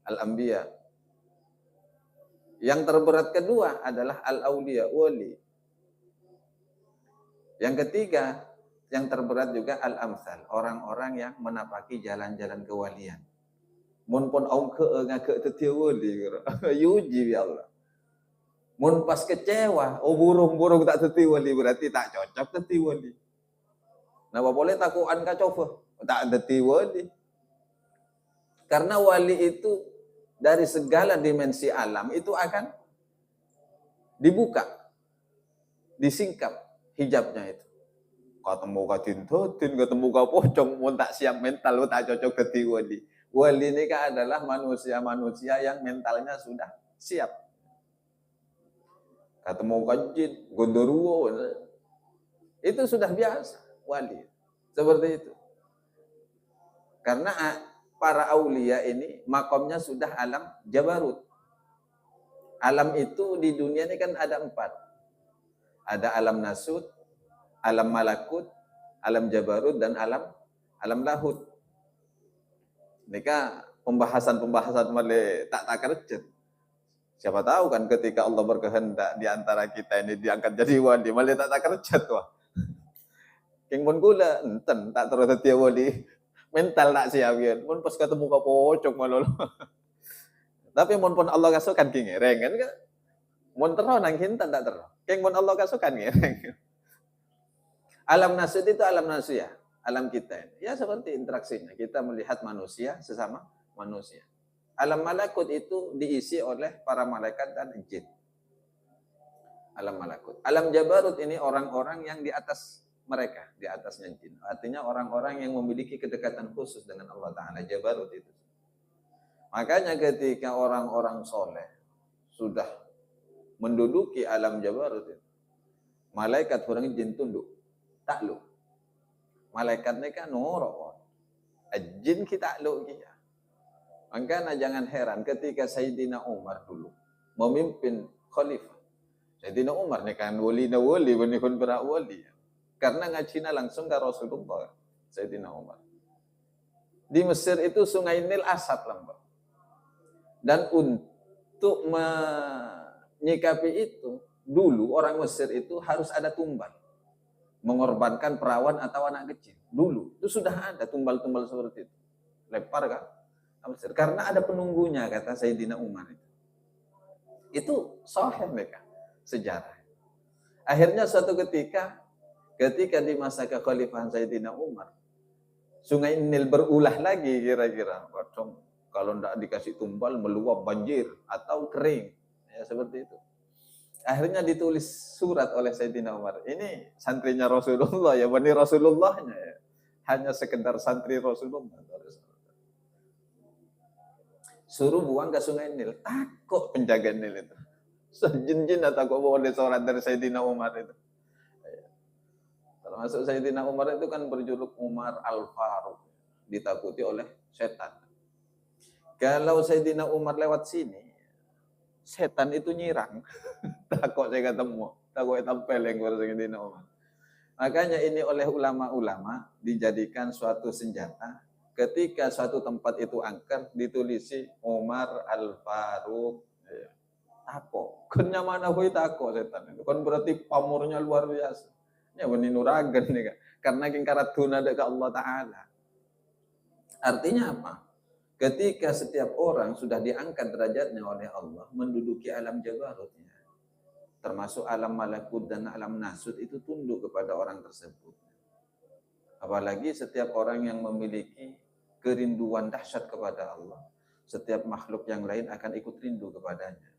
Al-anbiya. Yang terberat kedua adalah al-auliya, wali. Yang ketiga, yang terberat juga al-amsal, orang-orang yang menapaki jalan-jalan kewalian. Mun pun aung ke ngake teu wali, yuji ya Allah. Mun pas kecewa, burung-burung tak teu wali, berarti tak cocok teu wali. Nah, boleh takuan ka coba, tak teu wali. Karena wali itu dari segala dimensi alam itu akan dibuka, disingkap hijabnya itu. Ketemu ka tintotin, ketemu ka pocong, mun tak siap mental, tak cocok ke wali. Wali ini kan adalah manusia-manusia yang mentalnya sudah siap. Ketemu ka jin, gondoruo, itu sudah biasa wali. Seperti itu. Karena para aulia ini makomnya sudah alam jabarut. Alam itu di dunia ini kan ada 4. Ada alam nasut, alam malakut, alam jabarut, dan alam lahut. Ini pembahasan male tak kerja. Siapa tahu kan ketika Allah berkehendak di antara kita ini diangkat jadi wali, male tak kerja tuh. King pun gula enten tak terus dia wali. Mental tak siap ya. Mun pas ketemu ka pocong malolo. Tapi mun pun Allah kasukan king ngereng kan. Mun terus nang hintan tak terus. King mun Allah kasukan ngereng. Alam nasut itu alam manusia, alam kita. Ya seperti interaksinya. Kita melihat manusia sesama manusia. Alam malakut itu diisi oleh para malaikat dan jin. Alam malakut. Alam jabarut ini orang-orang yang di atas mereka di atasnya jin. Artinya orang-orang yang memiliki kedekatan khusus dengan Allah Ta'ala, Jabarut itu. Makanya ketika orang-orang soleh sudah menduduki alam Jabarut itu, malaikat orang jin tunduk, takluk. Malaikatnya kan norok, jin kita takluk dia. Makanya jangan heran ketika Sayyidina Umar dulu memimpin khalifah. Sayyidina Umar ni kan wali na wali, bukan berak wali. Karena ngajina langsung ke Rasulullah, Sayyidina Umar. Di Mesir itu sungai Nil asat lambang. Dan untuk menyikapi itu, dulu orang Mesir itu harus ada tumbal. Mengorbankan perawan atau anak kecil. Dulu, itu sudah ada tumbal-tumbal seperti itu. Lepar kan? Mesir. Karena ada penunggunya, kata Sayyidina Umar itu. Itu sahih mereka, sejarah. Akhirnya suatu ketika di masa kekhalifahan Sayyidina Umar, sungai Nil berulah lagi kira-kira. Kalau tidak dikasih tumbal, meluap banjir atau kering. Ya, seperti itu. Akhirnya ditulis surat oleh Sayyidina Umar. Ini santrinya Rasulullah ya, bukan Rasulullahnya ya. Hanya sekedar santri Rasulullah. Suruh buang ke sungai Nil. Takut penjaga Nil itu. Jin-jin takut boleh surat dari Sayyidina Umar itu. Termasuk Sayyidina Umar itu kan berjuluk Umar Al-Faruq. Ditakuti oleh setan. Kalau Sayyidina Umar lewat sini, setan itu nyirang. Takut saya ketemu. Takut tampeleng kepada Sayyidina Umar. Makanya ini oleh ulama-ulama dijadikan suatu senjata. Ketika suatu tempat itu angker, ditulisi Umar Al-Faruq. Takut. Kenya mana hui takut setan itu. Kan berarti pamornya luar biasa. Ya benih nuragan nih kan. Karena kingkarat tuna dekat Allah Ta'ala. Artinya apa? Ketika setiap orang sudah diangkat derajatnya oleh Allah, menduduki alam jabarutnya, termasuk alam malakut dan alam nasut, itu tunduk kepada orang tersebut. Apalagi setiap orang yang memiliki kerinduan dahsyat kepada Allah, setiap makhluk yang lain akan ikut rindu kepadanya.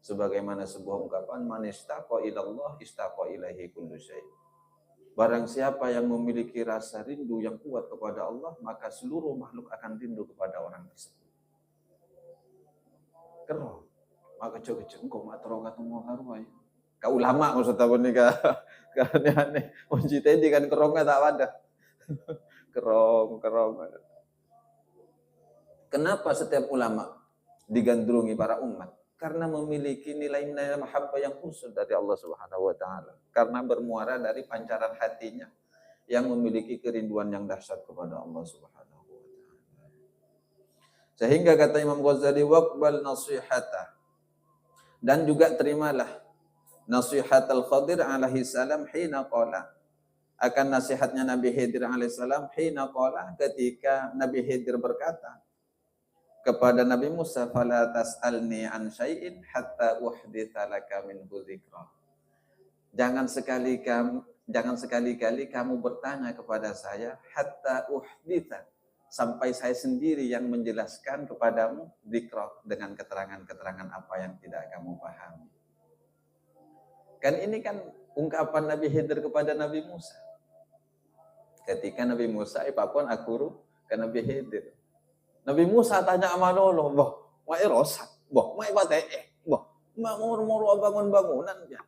Sebagaimana sebuah ungkapan, man istaqa ilallah istaqa ilaihi kullu syai'. Barang siapa yang memiliki rasa rindu yang kuat kepada Allah, maka seluruh makhluk akan rindu kepada orang tersebut. Kerong, maka coba-coba engkau mak terong atau mau karuai. Kau ulama maksudnya pun ni aneh. Mencita ini kan kerongnya tak ada. Kerong. Kenapa setiap ulama digandrungi para umat? Karena memiliki nilai-nilai mahabbah yang khusus dari Allah Subhanahu wa Ta'ala. Karena bermuara dari pancaran hatinya yang memiliki kerinduan yang dahsyat kepada Allah Subhanahu wa Ta'ala. Sehingga kata Imam Ghazali, waqbal nasihata, dan juga terimalah nasihat Al-Khadir alaihi salam hina qala, akan nasihatnya Nabi Khidir alaihi salam hina qala, ketika Nabi Khidir berkata kepada Nabi Musa, fala tas'alni an syai'in hatta uhditsa laka minhu dzikra. Jangan sekali-kali kamu bertanya kepada saya hatta uhditsa, sampai saya sendiri yang menjelaskan kepadamu dzikra, dengan keterangan-keterangan apa yang tidak kamu pahami. Kan ini kan ungkapan Nabi Khidir kepada Nabi Musa. Ketika Nabi Musa ipapun akuru ke Nabi Khidir. Nabi Musa tanya sama Allah, "Boh, mai rosak, boh, mai batee, boh, mur bangun-bangunan ya."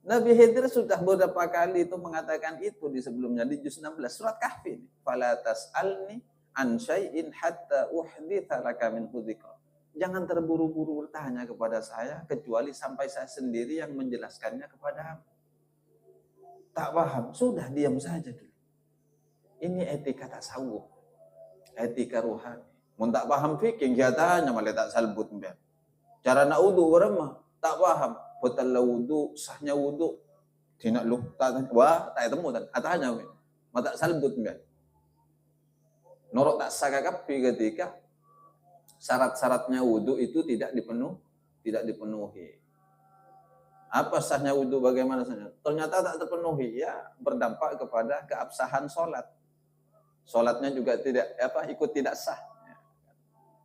Nabi Khidir sudah beberapa kali itu mengatakan itu di sebelumnya di juz 16 surat Kahfi. Fala tas'alni an syai'in hatta uhditsa laka minhu dzikra. Jangan terburu-buru bertanya kepada saya kecuali sampai saya sendiri yang menjelaskannya kepadamu. Tak paham, sudah diam saja dulu. Ini etika tasawuf. Etika rohani. Mun tak paham fikih, dia tanya malah tak salbut mbak. Cara nak wudu orang mah tak paham. Betul wudu, sahnya wudu. Tidak lu, tak tanya. Wah, tak temu tak. Atanya mbak. Mata salbut mbak. Norok tak sakakapi ketika syarat-syaratnya wudu itu tidak dipenuhi. Apa sahnya wudu, bagaimana sahnya? Ternyata tak terpenuhi, ya berdampak kepada keabsahan sholat. Sholatnya juga ikut tidak sah.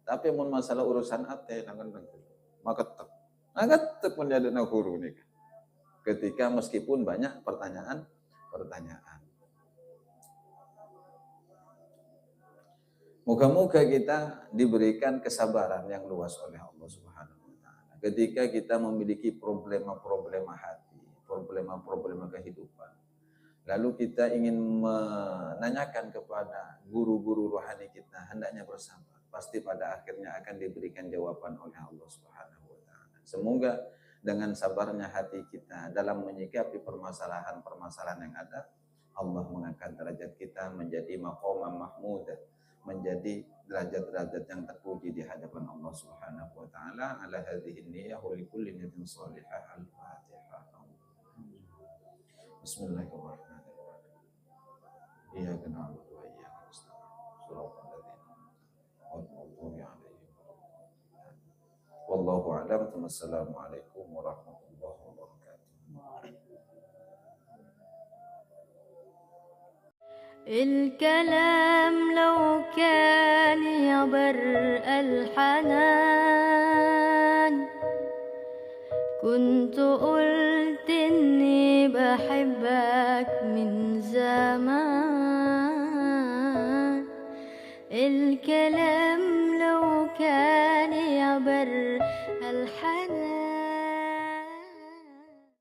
Tapi mun masalah urusan ate maka tetap menjadi guru nih. Ketika meskipun banyak pertanyaan pertanyaan. Moga-moga kita diberikan kesabaran yang luas oleh Allah Subhanahu wa taala. Ketika kita memiliki problema-problema hati, problema-problema kehidupan. Lalu kita ingin menanyakan kepada guru-guru rohani kita, hendaknya bersabar. Pasti pada akhirnya akan diberikan jawaban oleh Allah Subhanahu wa taala. Semoga dengan sabarnya hati kita dalam menyikapi permasalahan-permasalahan yang ada, Allah mengangkat derajat kita menjadi maqaman mahmudah, menjadi derajat-derajat yang terpuji di hadapan Allah Subhanahu wa taala. Ala hadhihi niyyah wa likulli niyatin shalihah. Al-Fatihah. Bismillahirrahmanirrahim. Iyyaka na'budu wa iyyaka nasta'in. Shiratal ladzina an'amta 'alaihim. Wallahu a'lam. Wassalamualaikum warahmatullahi wabarakatuh. الكلام لو كان يبرق الحنان كنت قلت إني بحبك من زمان. الكلام لو كان يبرق الحنان